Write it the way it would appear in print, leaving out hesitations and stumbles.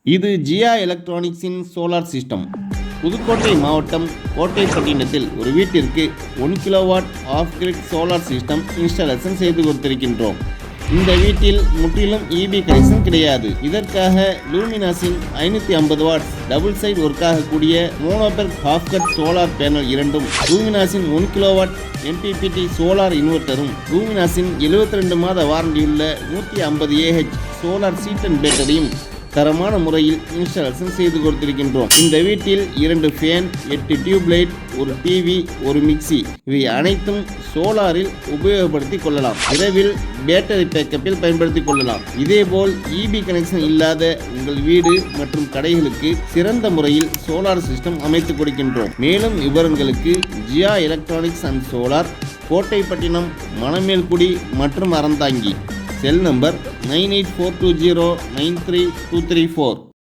இது ஜியா எலக்ட்ரானிக்ஸின் solar system. Pudukkottai மாவட்டம் கோட்டைப்பட்டினத்தில் ஒரு வீட்டிற்கு 1 kilowatt of grid solar system installation செய்து கொடுத்திருக்கின்றோம். இந்த வீட்டில் முற்றிலும் இபி கனெக்ஷன் கிடையாது. இதற்காக லூமினாஸின் 550 வாட்ஸ் டபுள் சைடு ஒர்க் ஆகக்கூடிய mono PERC half cut solar panel இரண்டும், லூமினாஸின் 1 கிலோவாட் MPPT சோலார் இன்வெர்ட்டரும், லூமினாஸின் 72 மாத வாரண்டியுள்ள 150 AH சோலார் சீட் அண்ட் பேட்டரியும் தரமான முறையில் இன்ஸ்டாலேஷன் செய்து கொடுத்திருக்கின்றோம். இந்த வீட்டில் 2 ஃபேன், 8 டியூப் லைட், ஒரு டிவி, ஒரு மிக்சி, இவை அனைத்தும் சோலாரில் உபயோகப்படுத்திக் கொள்ளலாம். இரவில் பேட்டரி பேக்கப்பில் பயன்படுத்திக் கொள்ளலாம். இதேபோல் இபி கனெக்ஷன் இல்லாத உங்கள் வீடு மற்றும் கடைகளுக்கு சிறந்த முறையில் சோலார் சிஸ்டம் அமைத்து கொடுக்கின்றோம். மேலும் விவரங்களுக்கு Jiya electronics and solar, Kottaipattinam, Manamelkudi மற்றும் அறந்தாங்கி. Cell number 9842093234.